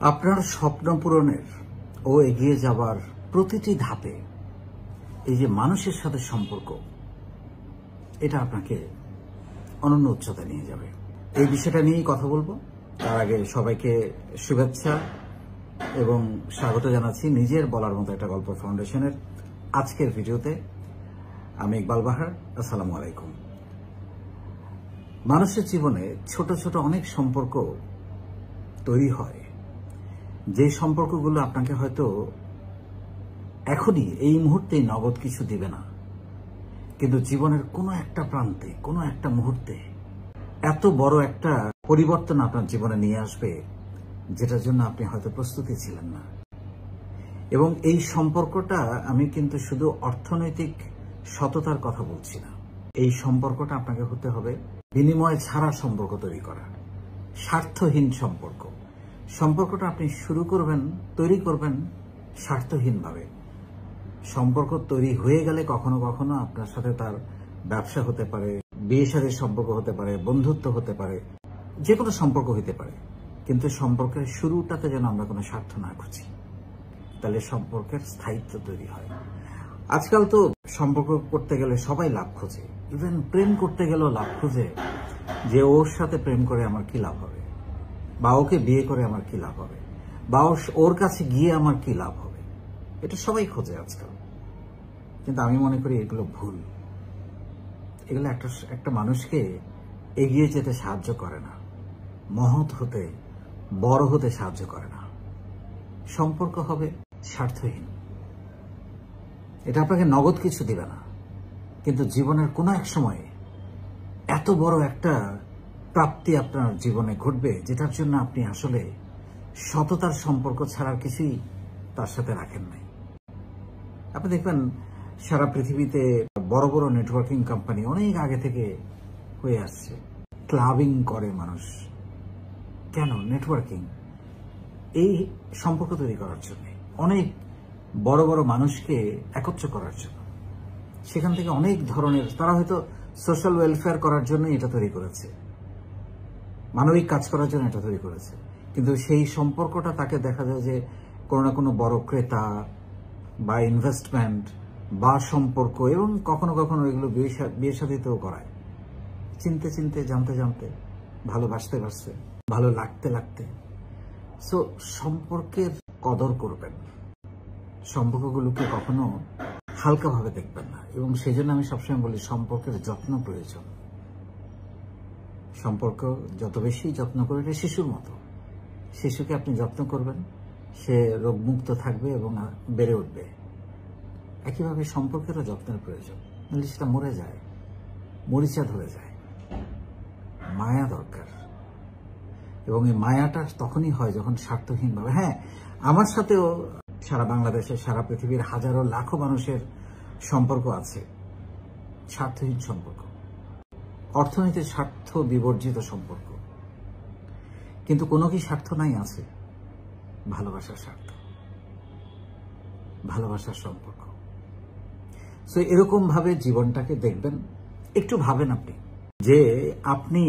আপনার স্বপ্ন পূরণের ও এগিয়ে যাবার প্রতিটি ধাপে এই যে মানুষের সাথে সম্পর্ক, এটা আপনাকে অনন্য উচ্চতায় নিয়ে যাবে। এই বিষয়টা নিয়েই কথা বলবো। তার আগে সবাইকে শুভেচ্ছা এবং স্বাগত জানাচ্ছি নিজের বলার মতো একটা গল্প ফাউন্ডেশনের আজকের ভিডিওতে। আমি ইকবাল বাহার। আসসালামু আলাইকুম। মানুষের জীবনে ছোট ছোট অনেক সম্পর্ক তৈরি হয়, যে সম্পর্কগুলো আপনাকে হয়তো এখনই এই মুহূর্তেই নগদ কিছু দিবে না, কিন্তু জীবনের কোনো একটা প্রান্তে কোনো একটা মুহূর্তে এত বড় একটা পরিবর্তন আপনার জীবনে নিয়ে আসবে, যেটার জন্য আপনি হয়তো প্রস্তুতি ছিলেন না। এবং এই সম্পর্কটা আমি কিন্তু শুধু অর্থনৈতিক সততার কথা বলছি না। এই সম্পর্কটা আপনাকে হতে হবে বিনিময় ছাড়া সম্পর্ক তৈরি করা, স্বার্থহীন সম্পর্ক। সম্পর্কটা আপনি শুরু করবেন, তৈরি করবেন স্বার্থহীনভাবে। সম্পর্ক তৈরি হয়ে গেলে কখনো কখনো আপনার সাথে তার ব্যবসা হতে পারে, বিয়ে শাদীর সম্পর্ক হতে পারে, বন্ধুত্ব হতে পারে, যে কোনো সম্পর্ক হতে পারে। কিন্তু সম্পর্কের শুরুটাতে যেন আমরা কোনো স্বার্থ না খুঁজি, তাহলে সম্পর্কের স্থায়িত্ব তৈরি হয়। আজকাল তো সম্পর্ক করতে গেলে সবাই লাভ খোঁজে, ইভেন প্রেম করতে গেলেও লাভ খোঁজে, যে ওর সাথে প্রেম করে আমার কি লাভ হবে, বা ওকে বিয়ে করে আমার কি লাভ হবে, বা ওর কাছে গিয়ে আমার কি লাভ হবে। এটা সবাই খোঁজে আজকাল। কিন্তু আমি মনে করি এগুলো ভুল। এগুলো একটা মানুষকে এগিয়ে যেতে সাহায্য করে না, মহৎ হতে, বড় হতে সাহায্য করে না। সম্পর্ক হবে স্বার্থহীন। এটা আপনাকে নগদ কিছু দিবে না, কিন্তু জীবনের কোনো এক সময় এত বড় একটা প্রাপ্তি আপনার জীবনে ঘটবে, যেটার জন্য আপনি আসলে সততার সম্পর্ক ছাড়ার কিছুই তার সাথে রাখেন নাই। আপনি দেখবেন সারা পৃথিবীতে বড় বড় নেটওয়ার্কিং কোম্পানি অনেক আগে থেকে হয়ে আসছে। ক্লাবিং করে মানুষ কেন? নেটওয়ার্কিং, এই সম্পর্ক তৈরি করার জন্য, অনেক বড় বড় মানুষকে একত্র করার জন্য। সেখান থেকে অনেক ধরনের, তারা হয়তো সোশ্যাল ওয়েলফেয়ার করার জন্য এটা তৈরি করেছে, মানবিক কাজ করার জন্য এটা তৈরি করেছে। কিন্তু সেই সম্পর্কটা তাকে দেখা যায় যে কোনো না কোনো বড় ক্রেতা বা ইনভেস্টমেন্ট বা সম্পর্ক, এবং কখনো কখনো এগুলো বিয়ে শাদীতেও করায়। চিনতে চিনতে, জানতে জানতে, ভালোবাসতে বাসতে, ভালো লাগতে লাগতে। সো সম্পর্কের কদর করবেন, সম্পর্কগুলোকে কখনো হালকাভাবে দেখবেন না। এবং সেই জন্য আমি সবসময় বলি, সম্পর্কের যত্ন প্রয়োজন। সম্পর্ক যত বেশি যত্ন করবে, শিশুর মতো। শিশুকে আপনি যত্ন করবেন, সে রোগমুক্ত থাকবে এবং বেড়ে উঠবে। একইভাবে সম্পর্কেরও যত্নের প্রয়োজন, নাহলে সেটা মরে যায়, মরিচা ধরে যায়। মায়া দরকার, এবং এই মায়াটা তখনই হয় যখন স্বার্থহীনভাবে। হ্যাঁ, আমার সাথেও সারা বাংলাদেশের, সারা পৃথিবীর হাজারো লাখো মানুষের সম্পর্ক আছে স্বার্থহীন সম্পর্ক, অর্থনীতির স্বার্থ বিবর্জিত সম্পর্ক। কিন্তু কোনো কি স্বার্থ নাই? আছে ভালোবাসার স্বার্থ, ভালোবাসার সম্পর্ক। সো এরকম ভাবে জীবনটাকে দেখবেন। একটু ভাবেন আপনি যে আপনি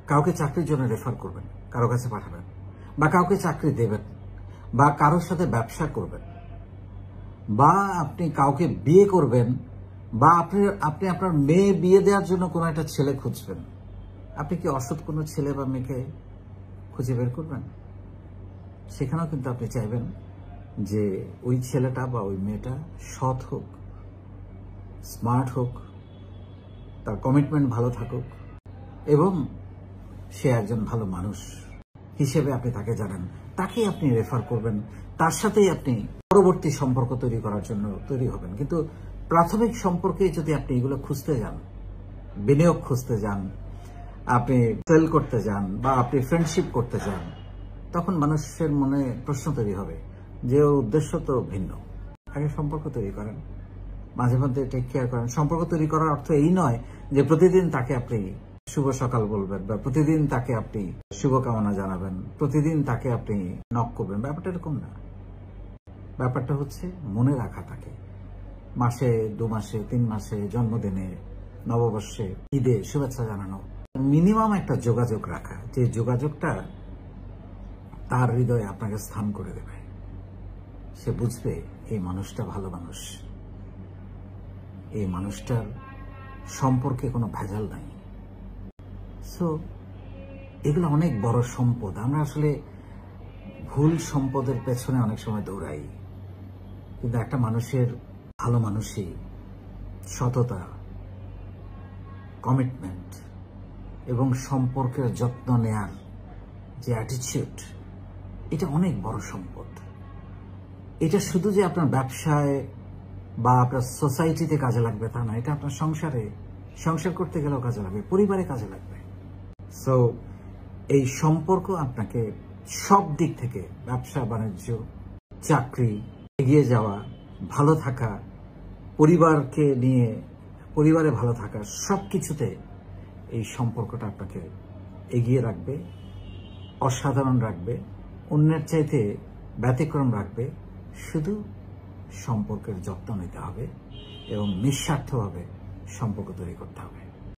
কাউকে চাকরির জন্য রেফার করবেন, কারো কাছে পাঠাবেন, বা কাউকে চাকরি দেবেন, বা কারোর সাথে ব্যবসা করবেন, বা আপনি কাউকে বিয়ে করবেন, বা আপনি আপনার মেয়ে বিয়ে দেওয়ার জন্য কোনো একটা ছেলে খুঁজবেন। আপনি কি অসৎ কোনো ছেলে বা মেয়েকে খুঁজে বের করবেন? সেখানেও কিন্তু আপনি চাইবেন যে ওই ছেলেটা বা ওই মেয়েটা সৎ হোক, স্মার্ট হোক, তার কমিটমেন্ট ভালো থাকুক, এবং সে একজন ভালো মানুষ হিসেবে আপনি তাকে জানেন। তাকেই আপনি রেফার করবেন, তার সাথেই আপনি পরবর্তী সম্পর্ক তৈরি করার জন্য তৈরি হবেন। কিন্তু প্রাথমিক সম্পর্কে যদি আপনি এগুলো খুঁজতে যান, বিনিয়োগ খুঁজতে যান, আপনি সেল করতে যান, বা আপনি ফ্রেন্ডশিপ করতে যান, তখন মানুষের মনে প্রশ্ন তৈরি হবে যে ওর উদ্দেশ্য তো ভিন্ন। আগে সম্পর্ক তৈরি করেন, মাঝে মধ্যে টেক কেয়ার করেন। সম্পর্ক তৈরি করার অর্থ এই নয় যে প্রতিদিন তাকে আপনি শুভ সকাল বলবেন, বা প্রতিদিন তাকে আপনি শুভকামনা জানাবেন, প্রতিদিন তাকে আপনি নক করবেন। ব্যাপারটা এরকম না। ব্যাপারটা হচ্ছে মনে রাখা তাকে, মাসে, 2 মাসে, 3 মাসে, জন্মদিনে, নববর্ষে, ঈদে শুভেচ্ছা জানানো। মিনিমাম একটা যোগাযোগ রাখা, যে যোগাযোগটা তার হৃদয়ে আপনাকে স্থান করে দেবে। সে বুঝবে এই মানুষটা ভালো মানুষ, এই মানুষটার সম্পর্কে কোনো ভেজাল নাই। সো এগুলো অনেক বড় সম্পদ। আমরা আসলে ভুল সম্পদের পেছনে অনেক সময় দৌড়াই, কিন্তু একটা মানুষের ভালো মানুষই সততা, কমিটমেন্ট এবং সম্পর্কের যত্ন নেয়ার যে অ্যাটিটিউড, এটা অনেক বড় সম্পদ। এটা শুধু যে আপনার ব্যবসায় বা আপনার সোসাইটিতে কাজে লাগবে তা না, এটা আপনার সংসার করতে গেলেও কাজে লাগবে, পরিবারে কাজে লাগবে। সো এই সম্পর্ক আপনাকে সব দিক থেকে, ব্যবসা বাণিজ্য, চাকরি, এগিয়ে যাওয়া, ভালো থাকা, পরিবারকে নিয়ে পরিবারে ভালো থাকা, সব কিছুতে এই সম্পর্কটা আপনাকে এগিয়ে রাখবে, অসাধারণ রাখবে, অন্যের চাইতে ব্যতিক্রম রাখবে। শুধু সম্পর্কের যত্ন নিতে হবে এবং নিঃস্বার্থভাবে সম্পর্ক তৈরি করতে হবে।